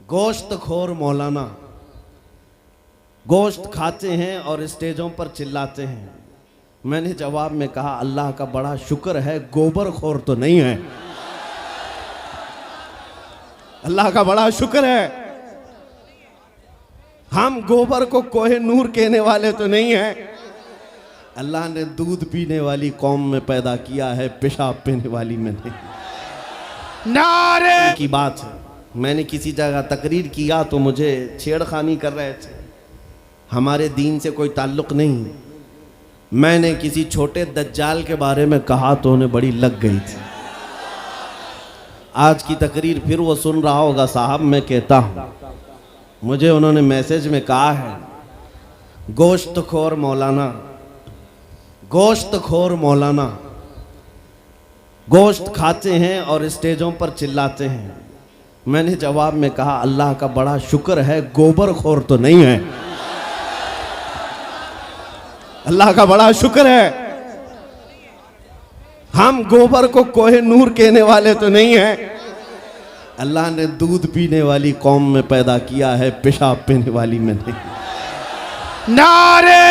गोश्त खोर मौलाना गोश्त खाते हैं और स्टेजों पर चिल्लाते हैं। मैंने जवाब में कहा अल्लाह का बड़ा शुक्र है गोबर खोर तो नहीं है। अल्लाह का बड़ा शुक्र है हम गोबर को कोहे नूर कहने वाले तो नहीं है। अल्लाह ने दूध पीने वाली कौम में पैदा किया है, पेशाब पीने वाली में नहीं। नारे की बात है। मैंने किसी जगह तकरीर किया तो मुझे छेड़खानी कर रहे थे, हमारे दीन से कोई ताल्लुक नहीं। मैंने किसी छोटे दज्जाल के बारे में कहा तो उन्हें बड़ी लग गई थी। आज की तकरीर फिर वो सुन रहा होगा। साहब मैं कहता हूँ, मुझे उन्होंने मैसेज में कहा है गोश्त खोर मौलाना, गोश्त खोर मौलाना गोश्त खाते हैं और स्टेजों पर चिल्लाते हैं। मैंने जवाब में कहा अल्लाह का बड़ा शुक्र है गोबर खोर तो नहीं है। अल्लाह का बड़ा शुक्र है हम गोबर को कोहे नूर कहने वाले तो नहीं है। अल्लाह ने दूध पीने वाली कौम में पैदा किया है, पेशाब पीने वाली में नहीं। नारे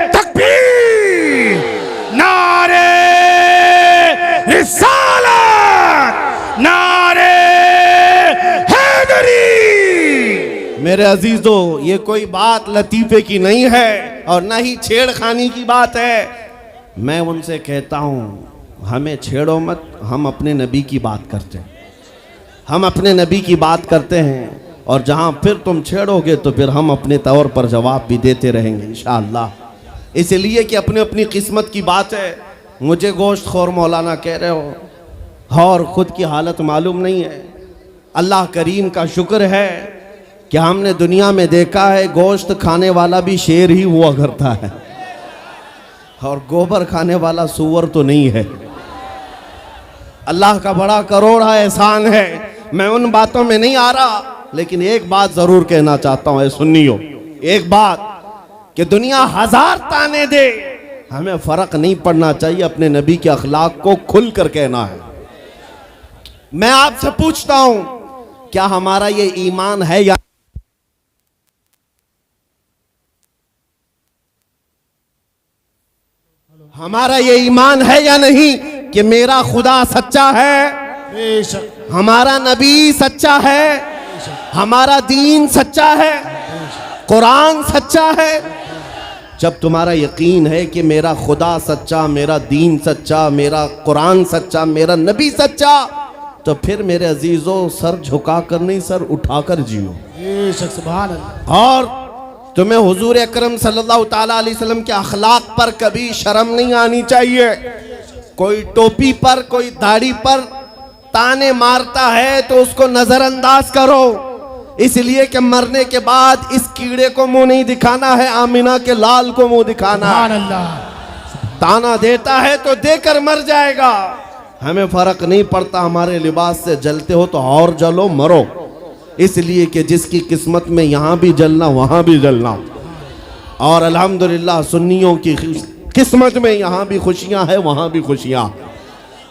तकबीर, नारे रिसालत, नारे हैदरी। मेरे अजीजों, ये कोई बात लतीफे की नहीं है और ना ही छेड़खानी की बात है। मैं उनसे कहता हूँ हमें छेड़ो मत, हम अपने नबी की बात करते हैं, हम अपने नबी की बात करते हैं। और जहाँ फिर तुम छेड़ोगे तो फिर हम अपने तौर पर जवाब भी देते रहेंगे इंशाअल्लाह। इसलिए कि अपनी अपनी किस्मत की बात है। मुझे गोश्त खोर मौलाना कह रहे हो और ख़ुद की हालत मालूम नहीं है। अल्लाह करीम का शुक्र है कि हमने दुनिया में देखा है गोश्त खाने वाला भी शेर ही हुआ करता है और गोबर खाने वाला सूअर तो नहीं है। अल्लाह का बड़ा करोड़ा एहसान है। मैं उन बातों में नहीं आ रहा, लेकिन एक बात जरूर कहना चाहता हूं, सुनियो एक बात, कि दुनिया हजार ताने दे, हमें फर्क नहीं पड़ना चाहिए। अपने नबी के अखलाक को खुलकर कहना है। मैं आपसे पूछता हूं, क्या हमारा ये ईमान है या हमारा ये ईमान है या नहीं कि मेरा खुदा सच्चा है, हमारा नबी सच्चा है, हमारा दीन सच्चा है, कुरान सच्चा है। जब तुम्हारा यकीन है कि मेरा खुदा सच्चा, मेरा दीन सच्चा, मेरा कुरान सच्चा, मेरा नबी सच्चा, तो फिर मेरे अजीजों सर झुकाकर नहीं सर उठाकर जियो। और तुम्हें हुजूर अकरम सल्लल्लाहु ताला अलैहि वसल्लम के अखलाक पर कभी शर्म नहीं आनी चाहिए। कोई टोपी पर, कोई दाढ़ी पर ताने मारता है तो उसको नजरअंदाज करो, इसलिए कि मरने के बाद इस कीड़े को मुंह नहीं दिखाना है, आमिना के लाल को मुंह दिखाना है। ताना देता है तो देकर मर जाएगा। हमें फर्क नहीं पड़ता, हमारे लिबास से जलते हो तो और जलो, मरो। इसलिए कि जिसकी किस्मत में यहाँ भी जलना वहाँ भी जलना। और अल्हम्दुलिल्लाह सुन्नियों की किस्मत में यहाँ भी खुशियाँ हैं, वहाँ भी खुशियाँ।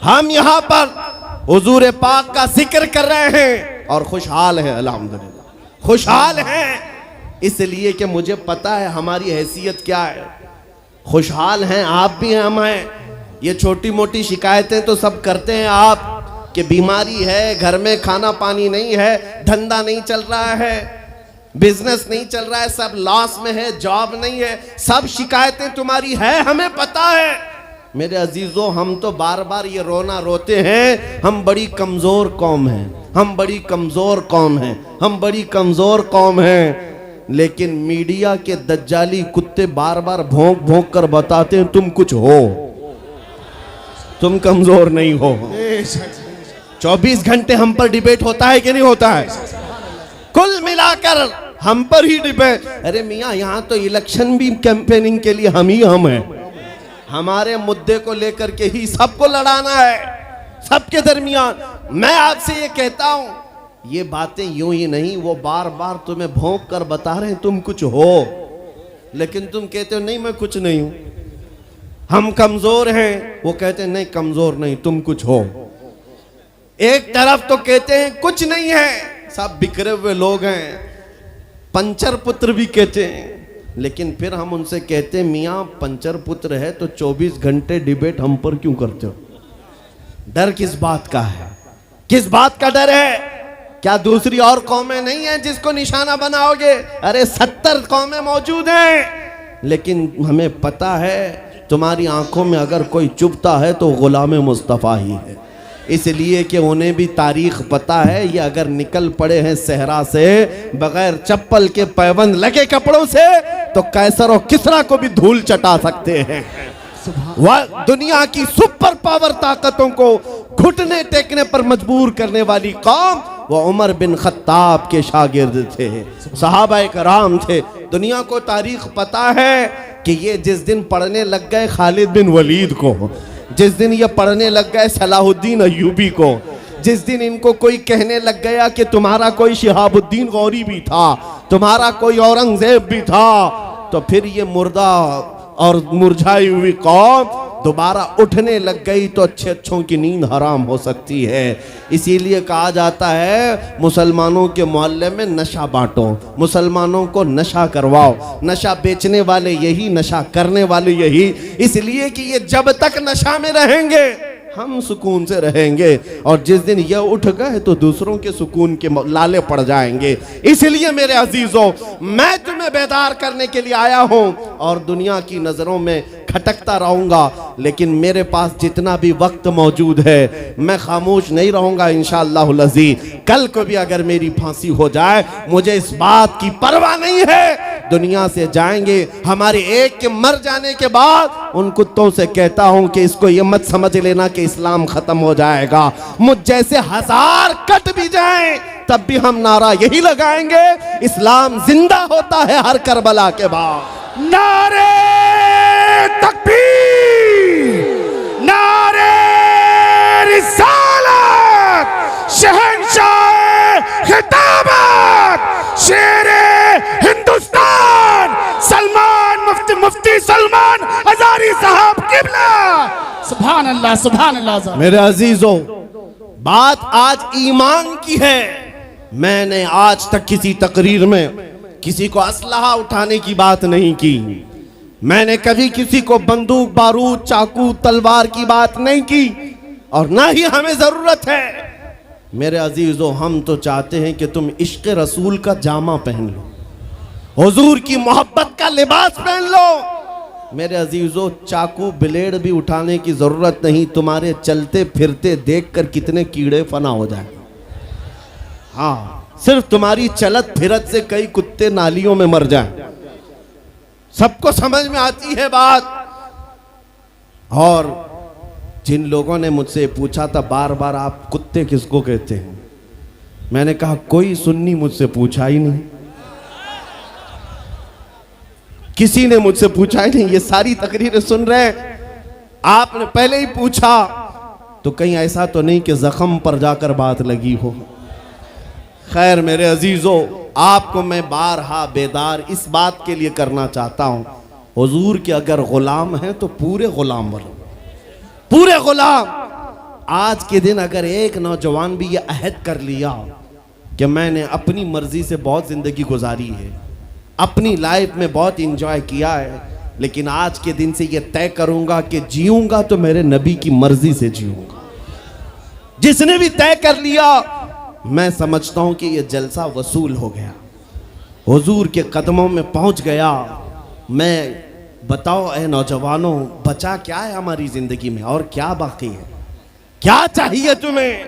हम यहाँ पर हुजूर पाक का जिक्र कर रहे हैं और खुशहाल हैं, अल्हम्दुलिल्लाह खुशहाल हैं। इसलिए कि मुझे पता है हमारी हैसियत क्या है। खुशहाल हैं, आप भी हैं, हम हैं। ये छोटी मोटी शिकायतें तो सब करते हैं आप, कि बीमारी है, घर में खाना पानी नहीं है, धंधा नहीं चल रहा है, बिजनेस नहीं चल रहा है, सब लॉस में है, जॉब नहीं है, सब शिकायतें तुम्हारी है, हमें पता है। मेरे अजीजों, हम तो बार बार ये रोना रोते हैं, हम बड़ी कमज़ोर कौम हैं, हम बड़ी कमज़ोर कौम हैं, हम बड़ी कमज़ोर कौम हैं। लेकिन मीडिया के दज्जाली कुत्ते बार बार भौंक भौंक कर बताते हैं तुम कुछ हो, तुम कमज़ोर नहीं हो। 24 घंटे हम पर डिबेट होता है कि नहीं होता है? कुल मिलाकर हम पर ही डिबेट। अरे मियाँ, यहाँ तो इलेक्शन भी कैंपेनिंग के लिए हम ही हम हैं। हमारे मुद्दे को लेकर के ही सबको लड़ाना है, सबके दरमियान। मैं आपसे ये कहता हूँ, ये बातें यूं ही नहीं, वो बार बार तुम्हें भौंक कर बता रहे हैं तुम कुछ हो, लेकिन तुम कहते हो नहीं मैं कुछ नहीं हूं, हम कमजोर हैं। वो कहते हैं नहीं कमजोर नहीं, तुम कुछ हो। एक तरफ तो कहते हैं कुछ नहीं है, सब बिखरे हुए लोग हैं, पंचर पुत्र भी कहते हैं। लेकिन फिर हम उनसे कहते हैं मियाँ पंचर पुत्र है तो 24 घंटे डिबेट हम पर क्यों करते हो? डर किस बात का है? किस बात का डर है? क्या दूसरी और कौमें नहीं है जिसको निशाना बनाओगे? अरे 70 कौमें मौजूद हैं, लेकिन हमें पता है तुम्हारी आंखों में अगर कोई चुभता है तो गुलाम मुस्तफ़ा ही है, इसलिए कि उन्हें भी तारीख पता है। ये अगर निकल पड़े हैं सहरा से बगैर चप्पल के पैबंद लगे कपड़ों से तो कैसर और किसरा को भी धूल चटा सकते हैं। वह दुनिया की सुपर पावर ताकतों को घुटने टेकने पर मजबूर करने वाली कौम वो उमर बिन खत्ताब के शागिर्द थे, सहाबाए कराम थे। दुनिया को तारीख पता है कि ये जिस दिन पढ़ने लग गए खालिद बिन वलीद को, जिस दिन ये पढ़ने लग गए सलाहुद्दीन अय्यूबी को, जिस दिन इनको कोई कहने लग गया कि तुम्हारा कोई शिहाबुद्दीन गौरी भी था, तुम्हारा कोई औरंगजेब भी था, तो फिर ये मुर्दा और मुरझाई हुई कौम दोबारा उठने लग गई तो अच्छे अच्छों की नींद हराम हो सकती है। इसीलिए कहा जाता है मुसलमानों के मोहल्ले में नशा बांटो, मुसलमानों को नशा करवाओ, नशा बेचने वाले यही, नशा करने वाले यही, इसलिए कि ये जब तक नशा में रहेंगे हम सुकून से रहेंगे, और जिस दिन ये उठ गए तो दूसरों के सुकून के लाले पड़ जाएंगे। इसलिए मेरे अजीजों, मैं तुम्हें बेदार करने के लिए आया हूं और दुनिया की नजरों में खटकता रहूंगा, लेकिन मेरे पास जितना भी वक्त मौजूद है मैं खामोश नहीं रहूंगा इंशाअल्लाह अज़ीज़। कल को भी अगर मेरी फांसी हो जाए मुझे इस बात की परवाह नहीं है, दुनिया से जाएंगे। हमारे एक के मर जाने के बाद उन कुत्तों से कहता हूं कि इसको ये मत समझ लेना कि इस्लाम खत्म हो जाएगा। मुझ जैसे 1000 कट भी जाएं तब भी हम नारा यही लगाएंगे, इस्लाम जिंदा होता है हर करबला के बाद। नारे तकबीर, नारे रिसालत, शहंशाह खिताबत, शेरे हिंदुस्तान सलमान मुफ्ती सलमान हजारी साहब किबला। सुभान अल्लाह, सुभान अल्लाह। मेरे अजीजों, बात आज ईमान की है। मैंने आज तक किसी तकरीर में किसी को असलहा उठाने की बात नहीं की, मैंने कभी किसी को बंदूक बारूद चाकू तलवार की बात नहीं की, और ना ही हमें जरूरत है। मेरे अजीजों, हम तो चाहते हैं कि तुम इश्क रसूल का जामा पहन लो, हुजूर की मोहब्बत का लिबास पहन लो। मेरे अजीजों, चाकू ब्लेड भी उठाने की जरूरत नहीं, तुम्हारे चलते फिरते देखकर कितने कीड़े फना हो जाए। हाँ, सिर्फ तुम्हारी चलत फिरत से कई कुत्ते नालियों में मर जाएं। सबको समझ में आती है बात। और जिन लोगों ने मुझसे पूछा था बार बार आप कुत्ते किसको कहते हैं, मैंने कहा कोई सुन्नी मुझसे पूछा ही नहीं, किसी ने मुझसे पूछा ही नहीं। ये सारी तकरीरें सुन रहे हैं, आपने पहले ही पूछा तो कहीं ऐसा तो नहीं कि जख्म पर जाकर बात लगी हो। खैर मेरे अजीजों, आपको मैं बारहा बेदार इस बात के लिए करना चाहता हूं, हुजूर के अगर गुलाम हैं तो पूरे गुलाम बनो, पूरे गुलाम। आज के दिन अगर एक नौजवान भी ये अहद कर लिया कि मैंने अपनी मर्जी से बहुत जिंदगी गुजारी है, अपनी लाइफ में बहुत इंजॉय किया है, लेकिन आज के दिन से ये तय करूंगा कि जीऊंगा तो मेरे नबी की मर्जी से जीऊंगा, जिसने भी तय कर लिया, मैं समझता हूं कि ये जलसा वसूल हो गया, हुजूर के कदमों में पहुंच गया। मैं बताओ ए नौजवानों, बचा क्या है हमारी जिंदगी में और क्या बाकी है? क्या चाहिए तुम्हें?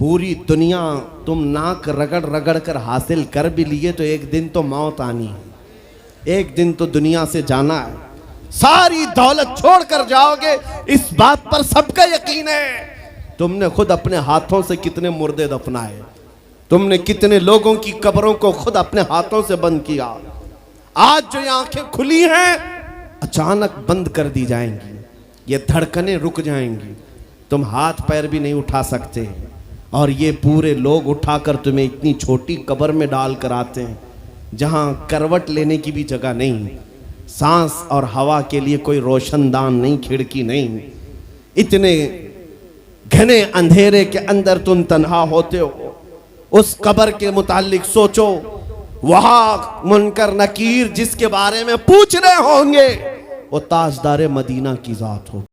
पूरी दुनिया तुम नाक रगड़ रगड़ कर हासिल कर भी लिए तो एक दिन तो मौत आनी है, एक दिन तो दुनिया से जाना है, सारी दौलत छोड़कर जाओगे, इस बात पर सबका यकीन है। तुमने खुद अपने हाथों से कितने मुर्दे दफनाए, तुमने कितने लोगों की कब्रों को खुद अपने हाथों से बंद किया। आज जो ये आंखें खुली हैं अचानक बंद कर दी जाएंगी, ये धड़कनें रुक जाएंगी, तुम हाथ पैर भी नहीं उठा सकते, और ये पूरे लोग उठाकर तुम्हें इतनी छोटी कब्र में डाल कर आते हैं जहां करवट लेने की भी जगह नहीं, सांस और हवा के लिए कोई रोशनदान नहीं, खिड़की नहीं, इतने घने अंधेरे के अंदर तुम तन्हा होते हो। उस कब्र के मुतालिक सोचो, वहां मुनकर नकीर जिसके बारे में पूछ रहे होंगे वो ताजदार मदीना की जात हो।